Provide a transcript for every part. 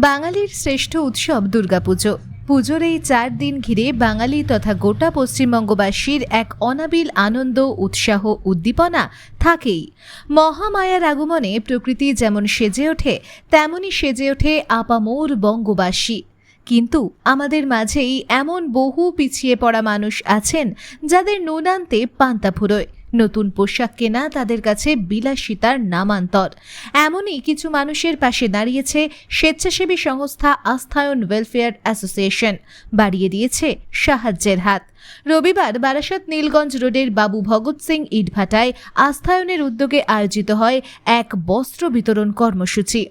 বাঙালির শ্রেষ্ঠ উৎসব দুর্গাপুজো। পুজোর এই 4 দিন ঘিরে বাঙালি তথা গোটা পশ্চিমবঙ্গবাসীর এক অনাবিল আনন্দ, উৎসাহ, উদ্দীপনা থাকেই। মহামায়ার আগমনে প্রকৃতি যেমন সেজে ওঠে, তেমনই সেজে ওঠে আপামোর বঙ্গবাসী। কিন্তু আমাদের মাঝেই এমন বহু পিছিয়ে পড়া মানুষ আছেন যাদের নুন আনতে পান্তা ফুরোয়, নতুন পোশাক কেনা তাদের কাছে বিলাসিতার নামান্তর। এমনই কিছু মানুষের পাশে দাঁড়িয়েছে স্বেচ্ছাসেবী সংস্থা আস্থায়ন ওয়েলফেয়ার অ্যাসোসিয়েশন, বাড়িয়ে দিয়েছে সাহায্যের হাত। রবিবার বারাসাত নীলগঞ্জ রোডের বাবু ভগৎ সিং ইটভাটায় আস্থায়নের উদ্যোগে আয়োজিত হয় এক বস্ত্র বিতরণ কর্মসূচি।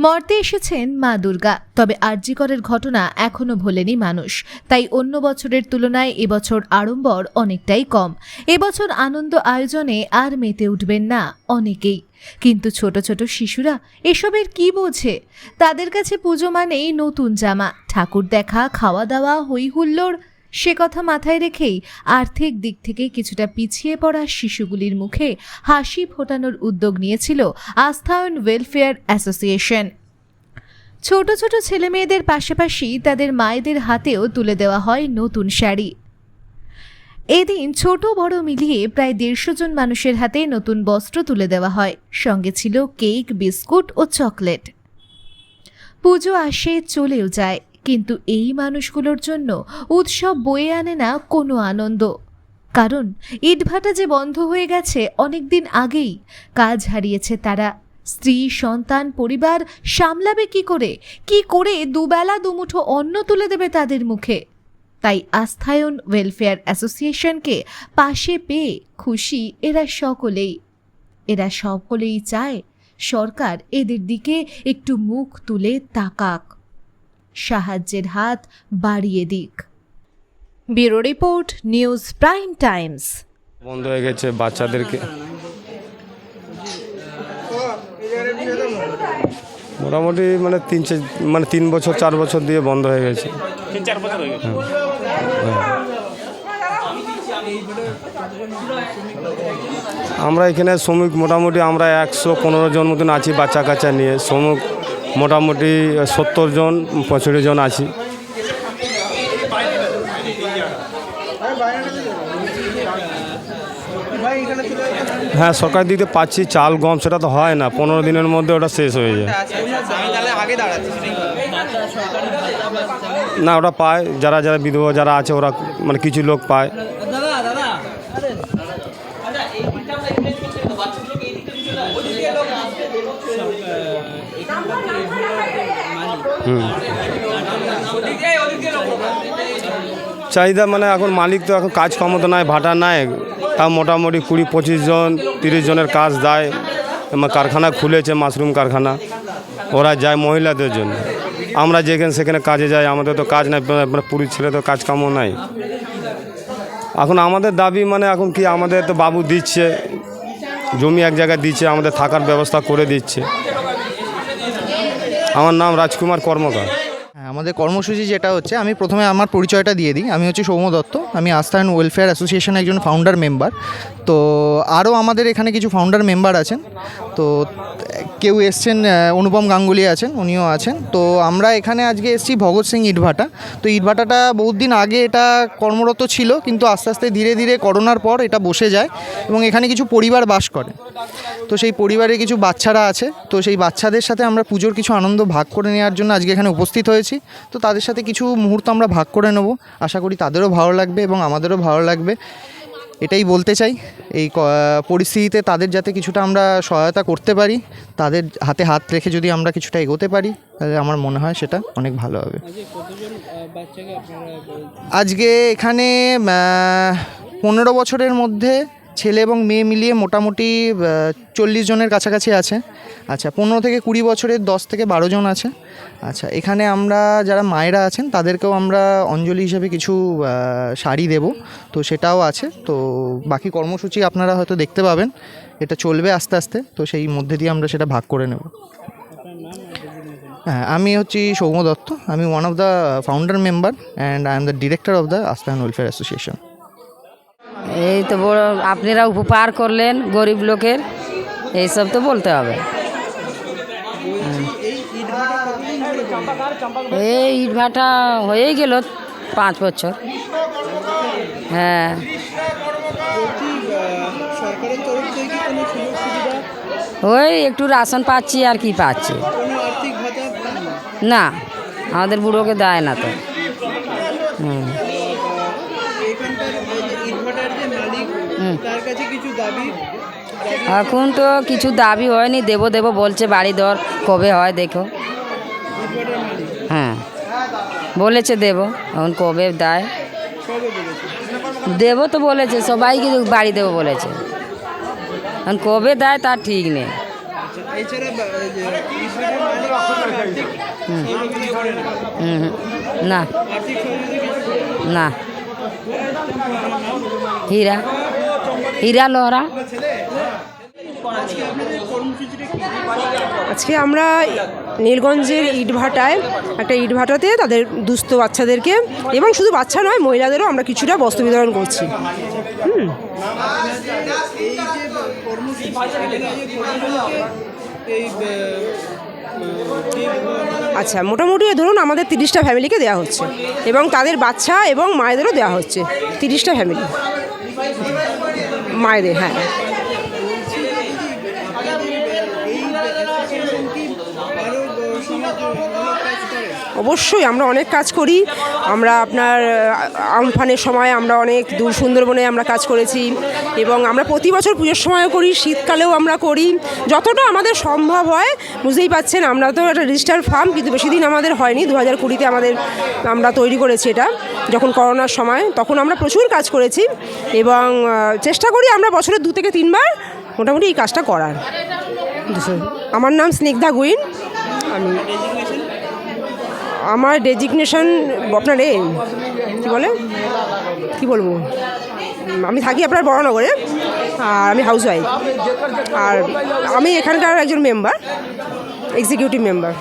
মর্তে এসেছেন মা দুর্গা, তবে আরজিকরের ঘটনা এখনো ভোলেনি মানুষ। তাই অন্য বছরের তুলনায় এবছর আড়ম্বর অনেকটাই কম। এবছর আনন্দ আয়োজনে আর মেতে উঠবেন না অনেকেই। কিন্তু ছোট ছোট শিশুরা এসবের কি বোঝে? তাদের কাছে পুজো মানেই নতুন জামা, ঠাকুর দেখা, খাওয়া দাওয়া, হই হুল্লোড়। সে কথা মাথায় রেখেই আর্থিক দিক থেকে কিছুটা পিছিয়ে পড়া শিশুগুলির মুখে হাসি ফোটানোর উদ্যোগ নিয়েছিল আস্থায়ন ওয়েলফেয়ার অ্যাসোসিয়েশন। ছোট ছোট ছেলে মেয়েদের পাশাপাশি তাদের মায়েদের হাতেও তুলে দেওয়া হয় নতুন শাড়ি। এদিন ছোট বড় মিলিয়ে প্রায় 150 জন মানুষের হাতে নতুন বস্ত্র তুলে দেওয়া হয়। সঙ্গে ছিল কেক, বিস্কুট ও চকলেট। পুজো আসে, চলেও যায়, কিন্তু এই মানুষগুলোর জন্য উৎসব বয়ে আনে না কোনো আনন্দ। কারণ ইটভাটা যে বন্ধ হয়ে গেছে অনেকদিন আগেই। কাজ হারিয়েছে তারা। স্ত্রী, সন্তান, পরিবার সামলাবে কি করে দুবেলা দুমুঠো অন্ন তুলে দেবে তাদের মুখে? তাই আস্থায়ন ওয়েলফেয়ার অ্যাসোসিয়েশনকে পাশে পেয়ে খুশি এরা সকলেই চায় সরকার এদের দিকে একটু মুখ তুলে তাকাক, সাহায্যের হাত বাড়িয়ে দিক। Bureau report, news prime Times. বন্ধ হয়ে গেছে বাচ্চাদেরকে, মোটামুটি মানে 3 বছর 4 বছর দিয়ে বন্ধ হয়ে গেছে। 3-4 বছর হয়ে গেছে। আমরা এখানে শ্রমিক মোটামুটি আমরা 115 জন মতন আছি, বাচ্চা কাচ্চা নিয়ে। শ্রমিক মোটামুটি 70 জন 65 জন আছি। হ্যাঁ, সরকার দিতে পাচ্ছি চাল গম, সেটা তো হয় না, 15 দিনের মধ্যে ওটা শেষ হয়ে যায়। না, ওটা পায় যারা বিধবা যারা আছে, ওরা মানে কিছু লোক পায়। চাহিদা মানে এখন মালিক তো এখন কাজ ক্ষমতা নাই, ভাটা নাই, তা মোটামুটি 20-25 জন 30 জনের কাজ দেয়। কারখানা খুলেছে, মাশরুম কারখানা, ওরা যায় মহিলাদের জন্য। আমরা যেখানে সেখানে কাজে যাই, আমাদের তো কাজ নাই, মানে পুরুষ ছেলে তো কাজ কামও নাই। এখন আমাদের দাবি মানে এখন কি, আমাদের তো বাবু দিচ্ছে জমি, এক জায়গায় দিচ্ছে, আমাদের থাকার ব্যবস্থা করে দিচ্ছে। আমার নাম রাজকুমার কর্মকার। আমাদের কর্মসূচি যেটা হচ্ছে, আমি প্রথমে আমার পরিচয়টা দিয়ে দিই। আমি হচ্ছে সৌম্য দত্ত, আমি আস্থায়ন ওয়েলফেয়ার অ্যাসোসিয়েশনের একজন ফাউন্ডার মেম্বার। তো আরও আমাদের এখানে কিছু ফাউন্ডার মেম্বার আছেন। তো কেউ এসছেন, অনুপম গাঙ্গুলি আছেন, উনিও আছেন। তো আমরা এখানে আজকে এসেছি ভগৎ সিং ইটভাটা। তো ইটভাটাটা বহুত দিন আগে এটা কর্মরত ছিল, কিন্তু আস্তে আস্তে ধীরে ধীরে করোনার পর এটা বসে যায় এবং এখানে কিছু পরিবার বাস করে। তো সেই পরিবারে কিছু বাচ্চারা আছে। তো সেই বাচ্চাদের সাথে আমরা পুজোর কিছু আনন্দ ভাগ করে নেওয়ার জন্য আজকে এখানে উপস্থিত হয়েছি। তো তাদের সাথে কিছু মুহূর্ত আমরা ভাগ করে নেব। আশা করি তাদেরও ভালো লাগবে এবং আমাদেরও ভালো লাগবে, এটাই বলতে চাই। এই পরিস্থিতিতে তাদের যাতে কিছুটা আমরা সহায়তা করতে পারি, তাদের হাতে হাত রেখে যদি আমরা কিছুটা এগোতে পারি, তাহলে আমার মনে হয় সেটা অনেক ভালো হবে। আজকে এখানে 15 বছরের মধ্যে ছেলে এবং মেয়ে মিলিয়ে মোটামুটি 40 জনের কাছাকাছি আছে। আচ্ছা, 15 থেকে 20 বছরের 10 থেকে 12 জন আছে। আচ্ছা, এখানে আমরা যারা মায়েরা আছেন তাদেরকেও আমরা অঞ্জলি হিসেবে কিছু শাড়ি দেব, তো সেটাও আছে। তো বাকি কর্মসূচি আপনারা হয়তো দেখতে পাবেন, এটা চলবে আস্তে আস্তে। তো সেই মধ্যে দিয়ে আমরা সেটা ভাগ করে নেব। হ্যাঁ, আমি হচ্ছি সৌম্য দত্ত, আমি one of the founder member and I am the director of the Asthayan welfare association. এই তো বড় আপনারা উপকার করলেন গরিব লোকের, এইসব তো বলতে হবে। এই ইট ভাটা হয়েই গেল 5 বছর। হ্যাঁ, সরকারের তরফ থেকে কোনো সুযোগ সুবিধা, ওই একটু রাশন পাচ্ছি আর কি পাচ্ছি কোনো আর্থিক ভাতা পান না? না, আমাদের বুড়োকে দেয় না তো। হুম। এখানকার এই যে ইটভাটার যে মালিক, তার কাছে কিছু দাবি? এখন তো কিছু দাবি হয়নি, দেবো দেবো বলছে, বাড়ি দর কবে হয় দেখো। ইটভাটার মালিক হ্যাঁ, বলেছে দেবো, এখন কবে দেয়। কবে বলেছে? দেবো তো বলেছে, সবাইকে বাড়ি দেবো বলেছে, এখন কবে দেয় তার ঠিক নেই। এছাড়া ইটভাটার মালিক আর্থিক সহযোগিতা করে না? হুম, না আর্থিক সহযোগিতা কিছু করে না? না। হীরা হীরা লোহরা। আজকে আপনাদের কর্মসূচিটা কি? আজকে আমরা নীলগঞ্জের ইটভাটায় একটা ইটভাটাতে তাদের দুস্থ বাচ্চাদেরকে এবং শুধু বাচ্চা নয় মহিলাদেরও আমরা কিছুটা বস্ত্র বিতরণ করছি। এই যে কর্মসূচি, এখানে যে কর্মসূচিতে এই আচ্ছা, মোটামুটি ধরুন আমাদের 30টা ফ্যামিলিকে দেওয়া হচ্ছে এবং তাদের বাচ্চা এবং মায়েদেরও দেওয়া হচ্ছে। 30টা ফ্যামিলি মায়েদের। হ্যাঁ, অবশ্যই আমরা অনেক কাজ করি। আমরা আপনার আমফানের সময় আমরা অনেক দূর সুন্দরবনে আমরা কাজ করেছি এবং আমরা প্রতি বছর পুজোর সময়ও করি, শীতকালেও আমরা করি, যতটা আমাদের সম্ভব হয়। বুঝতেই পাচ্ছেন আমরা তো একটা রেজিস্টার ফার্ম, কিন্তু বেশি দিন আমাদের হয়নি। 2020-তে আমরা তৈরি করেছি এটা, যখন করোনার সময়, তখন আমরা প্রচুর কাজ করেছি এবং চেষ্টা করি আমরা বছরে 2 থেকে 3 বার মোটামুটি এই কাজটা করার। আমার নাম স্নিগ্ধা গুইন। আমার ডেজিগনেশন আপনার কী বলবো, আমি থাকি আপনার বড়নগরে, আর আমি হাউসওয়াইফ, আর আমি এখানকার একজন মেম্বার, এক্সিকিউটিভ মেম্বার।